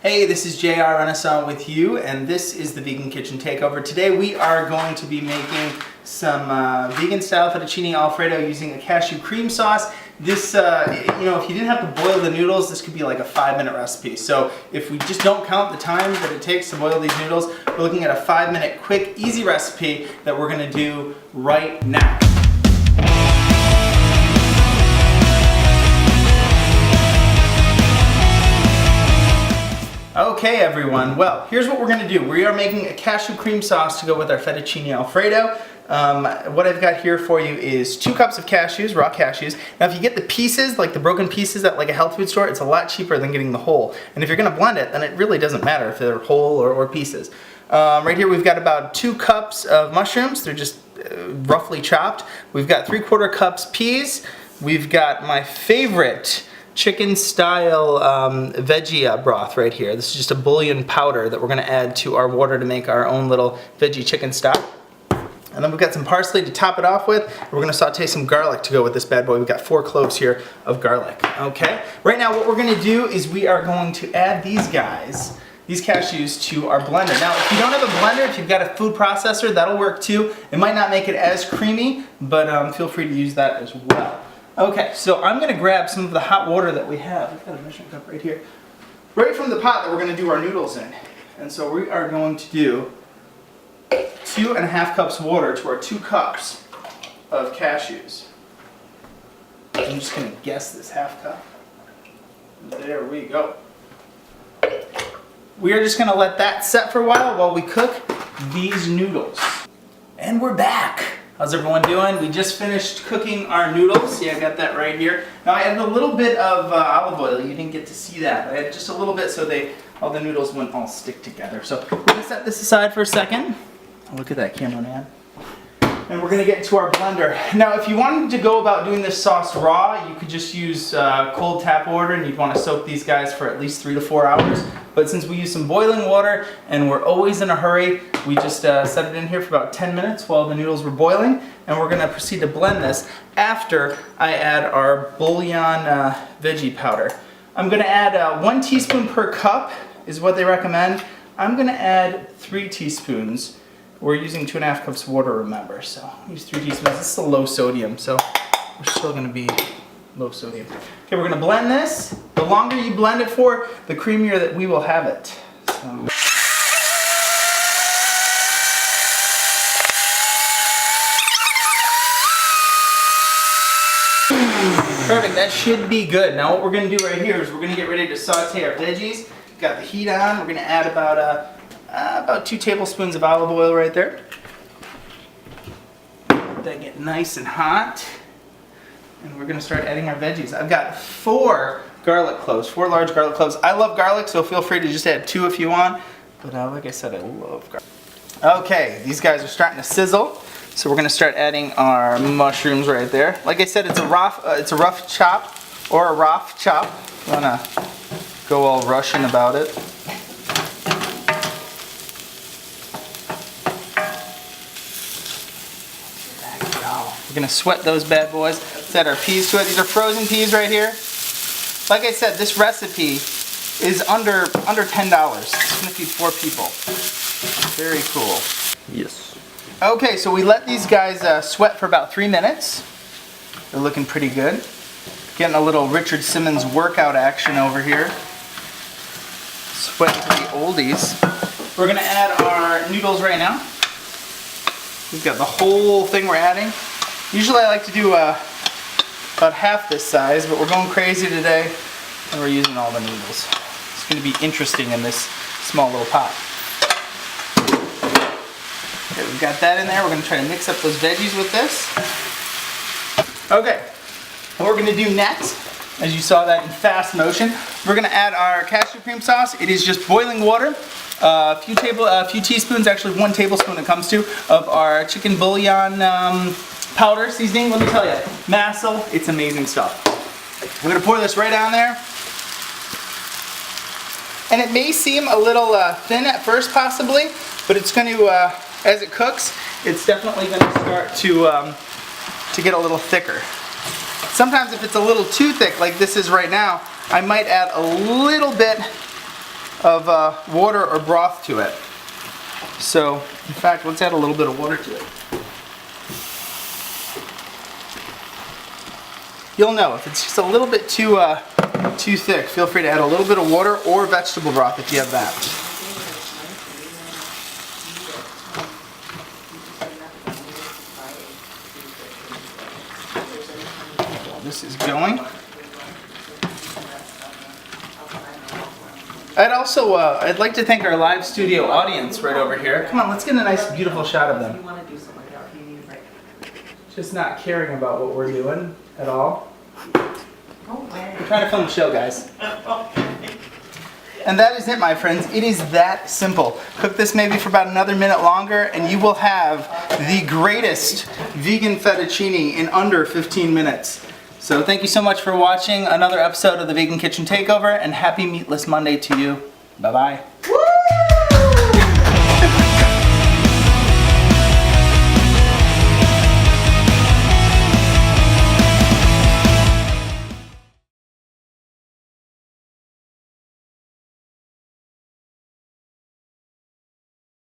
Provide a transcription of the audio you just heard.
Hey, this is JR Renaissance with you, and this is the Vegan Kitchen Takeover. Today we are going to be making some vegan-style fettuccine alfredo using a cashew cream sauce. This, if you didn't have to boil the noodles, this could be like a 5-minute recipe. So if we just don't count the time that it takes to boil these noodles, we're looking at a 5-minute, quick, easy recipe that we're going to do right now. Okay everyone, well, here's what we're going to do. We are making a cashew cream sauce to go with our fettuccine alfredo. What I've got here for you is 2 cups of cashews, raw cashews. Now if you get the pieces, like the broken pieces at like a health food store, it's a lot cheaper than getting the whole. And if you're going to blend it, then it really doesn't matter if they're whole or pieces. Right here we've got about 2 cups of mushrooms. They're just roughly chopped. We've got 3/4 cups peas. We've got my favorite chicken style veggie broth right here. This is just a bouillon powder that we're going to add to our water to make our own little veggie chicken stock. And then we've got some parsley to top it off with. We're going to saute some garlic to go with this bad boy. We've got 4 cloves here of garlic. Okay. Right now what we're going to do is we are going to add these cashews to our blender. Now if you don't have a blender, if you've got a food processor, that'll work too. It might not make it as creamy, but feel free to use that as well. Okay, so I'm going to grab some of the hot water that we have. We've got a measuring cup right here. Right from the pot that we're going to do our noodles in. And so we are going to do 2.5 cups of water to our 2 cups of cashews. I'm just going to guess this half cup. There we go. We are just going to let that set for a while we cook these noodles. And we're back. How's everyone doing? We just finished cooking our noodles. Yeah, I got that right here. Now I added a little bit of olive oil. You didn't get to see that. I added just a little bit so all the noodles wouldn't all stick together. So we're going to set this aside for a second. Look at that cameraman. And we're going to get into our blender. Now if you wanted to go about doing this sauce raw, you could just use cold tap water, and you'd want to soak these guys for at least 3 to 4 hours. But since we use some boiling water and we're always in a hurry, we just set it in here for about 10 minutes while the noodles were boiling. And we're going to proceed to blend this after I add our bouillon veggie powder. I'm going to add 1 teaspoon per cup is what they recommend. I'm going to add 3 teaspoons. We're using 2.5 cups of water, remember, so use 3 teaspoons. This is a low sodium, so we're still going to be low sodium. Okay, we're going to blend this. The longer you blend it for, the creamier that we will have it. So. Perfect, that should be good. Now what we're going to do right here is we're going to get ready to saute our veggies. Got the heat on. We're going to add about 2 tablespoons of olive oil right there. Let that get nice and hot. And we're going to start adding our veggies. I've got 4 garlic cloves, 4 large garlic cloves. I love garlic, so feel free to just add 2 if you want. But like I said, I love garlic. Okay, these guys are starting to sizzle. So we're going to start adding our mushrooms right there. Like I said, it's a rough chop or a rough chop. You want to go all Russian about it. We're going to sweat those bad boys. Let's add our peas to it. These are frozen peas right here. Like I said, this recipe is under $10. It's going to feed 4 people. Very cool. Yes. Okay, so we let these guys sweat for about 3 minutes. They're looking pretty good. Getting a little Richard Simmons workout action over here. Sweat to the oldies. We're going to add our noodles right now. We've got the whole thing we're adding. Usually I like to do about half this size, but we're going crazy today and we're using all the noodles. It's going to be interesting in this small little pot. Okay, we've got that in there. We're going to try to mix up those veggies with this. Okay, what we're going to do next, as you saw that in fast motion, we're going to add our cashew cream sauce. It is just boiling water. A few teaspoons, actually 1 tablespoon it comes to, of our chicken bouillon powder seasoning. Let me tell you, Massel, it's amazing stuff. We're going to pour this right on there. And it may seem a little thin at first possibly, but it's going to, as it cooks, it's definitely going to start to get a little thicker. Sometimes if it's a little too thick like this is right now, I might add a little bit of water or broth to it. So, in fact, let's add a little bit of water to it. You'll know if it's just a little bit too thick. Feel free to add a little bit of water or vegetable broth if you have that. While this is going, I'd like to thank our live studio audience right over here. Come on, let's get a nice, beautiful shot of them. Just not caring about what we're doing at all. We're trying to film the show, guys. And that is it, my friends. It is that simple. Cook this maybe for about another minute longer, and you will have the greatest vegan fettuccine in under 15 minutes. So thank you so much for watching another episode of the Vegan Kitchen Takeover, and happy Meatless Monday to you. Bye-bye.